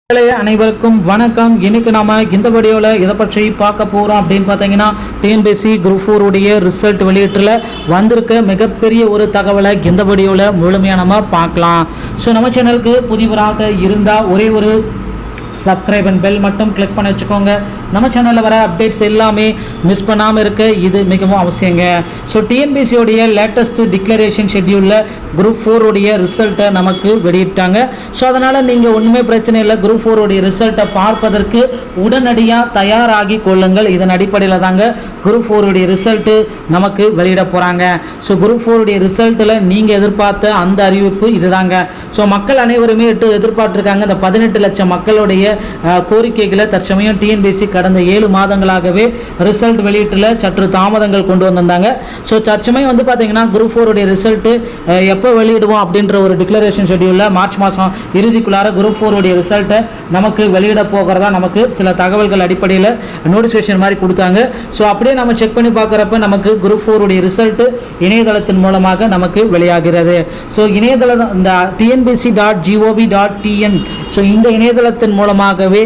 அனைவருக்கும் வணக்கம். இன்னைக்கு நாம இந்த வீடியோவில் இதை பற்றி பார்க்க போகிறோம் அப்படின்னு பார்த்தீங்கன்னா, டிஎன்பிஎஸ்சி குரூப் 4 உடைய ரிசல்ட் வெளியீட்டில் வந்திருக்க மிகப்பெரிய ஒரு தகவலை இந்த வீடியோவில் முழுமையாக நம்ம பார்க்கலாம். ஸோ நம்ம சேனலுக்கு புதியவராக இருந்தால் ஒரே ஒரு சப்ஸ்கிரைப் அண்ட் பெல் மட்டும் கிளிக் பண்ணி வச்சுக்கோங்க. நம்ம சேனலில் வர அப்டேட்ஸ் எல்லாமே மிஸ் பண்ணாமல் இருக்க இது மிகவும் அவசியங்க. ஸோ டிஎன்பிஎஸ்சியோடைய லேட்டஸ்ட் டிக்ளரேஷன் ஷெட்யூலில் குரூப் 4 உடைய ரிசல்ட்டை நமக்கு வெளியிட்டாங்க. ஸோ அதனால் நீங்கள் ஒன்றுமே பிரச்சனை இல்லை, குரூப் 4 உடைய ரிசல்ட்டை பார்ப்பதற்கு உடனடியாக தயாராகி கொள்ளுங்கள். இதன் அடிப்படையில் தாங்க குரூப் 4 உடைய ரிசல்ட்டு நமக்கு வெளியிட போகிறாங்க. ஸோ குரூப் 4 உடைய ரிசல்ட்டில் நீங்கள் எதிர்பார்த்த அந்த அறிவிப்பு இதுதாங்க. ஸோ மக்கள் அனைவருமே எதிர்பார்த்துருக்காங்க. இந்த 18 லட்சம் மக்களுடைய கோரிக்கைகளை தற்சமயம் டிஎன்பிஎஸ்சி கடந்த 7 மாதங்களாகவே ரிசல்ட் வெளியீட்டில் சற்று தாமதங்கள் கொண்டு வந்திருந்தாங்க. ஸோ தற்சமயம் வந்து பார்த்தீங்கன்னா குரூப் 4 உடைய ரிசல்ட்டு எப்போ வெளியிடுவோம் அப்படின்ற ஒரு டிக்ளரேஷன் ஷெட்யூலில் மார்ச் மாதம் இறுதிக்குள்ளார குரூப் 4 உடைய ரிசல்ட்டை நமக்கு வெளியிட போகிறதா நமக்கு சில தகவல்கள் அடிப்படையில் நோட்டிஃபிகேஷன் மாதிரி கொடுத்தாங்க. ஸோ அப்படியே நம்ம செக் பண்ணி பார்க்குறப்ப நமக்கு குரூப் 4 உடைய ரிசல்ட்டு இணையதளத்தின் மூலமாக நமக்கு வெளியாகிறது. ஸோ இணையதளம் இந்த tnbc.gov.in ஸோ இந்த இணையதளத்தின் மூலமாகவே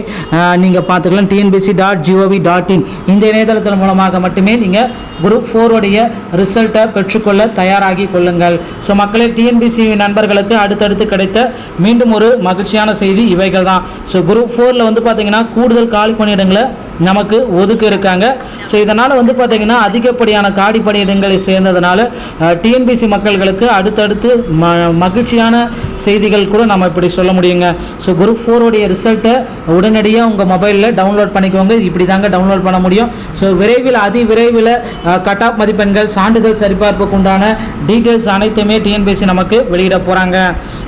நீங்கள் பார்த்துக்கலாம். tnbc.gov.in இந்த இணையதளத்தின் மூலமாக மட்டுமே நீங்கள் குரூப் 4 உடைய ரிசல்ட்டை பெற்றுக்கொள்ள தயாராகி கொள்ளுங்கள். ஸோ மக்களே, டிஎன்பிஎஸ்சி நண்பர்களுக்கு அடுத்தடுத்து கிடைத்த மீண்டும் ஒரு மகிழ்ச்சியான செய்தி இவைகள் தான். ஸோ குரூப் 4ல் வந்து பார்த்தீங்கன்னா கூடுதல் காலி பணியிடங்களை நமக்கு ஒதுக்க இருக்காங்க. ஸோ இதனால் வந்து பார்த்தீங்கன்னா அதிகப்படியான காலி பணியிடங்களை சேர்ந்ததுனால டிஎன்பிஎஸ்சி மக்கள்களுக்கு அடுத்தடுத்து மகிழ்ச்சியான செய்திகள் கூட நம்ம இப்படி சொல்ல முடியுங்க. ஸோ குரூப் 4 உடைய ரிசல்ட்டை உடனடியாக உங்கள் மொபைலில் டவுன்லோட் பண்ணிக்கோங்க. இப்படி தாங்க டவுன்லோட் பண்ண முடியும். ஸோ விரைவில் அதிவிரைவில் கட் ஆஃப் மதிப்பெண்கள் சான்றிதழ் சரிபார்ப்புக்கு உண்டான டீட்டெயில்ஸ் அனைத்துமே டிஎன்பிஎஸ்சி நமக்கு வெளியிட போகிறாங்க.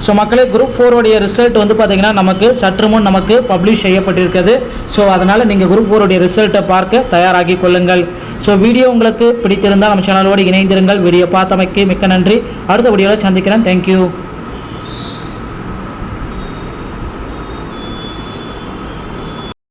ஸோ மக்களே, குரூப் 4 உடைய ரிசல்ட் வந்து பார்த்தீங்கன்னா நமக்கு சற்று முன் நமக்கு பப்ளிஷ் செய்யப்பட்டிருக்கிறது. ஸோ அதனால் நீங்கள் குரூப் 4 உடைய ரிசல்ட்டை பார்க்க தயாராகி கொள்ளுங்கள். ஸோ வீடியோ உங்களுக்கு பிடித்திருந்தால் நம்ம சேனலோடு இணைந்திருங்கள். வீடியோ பார்த்தமைக்கு மிக்க நன்றி. அடுத்த வீடியோவில் சந்திக்கிறேன். தேங்க்யூ.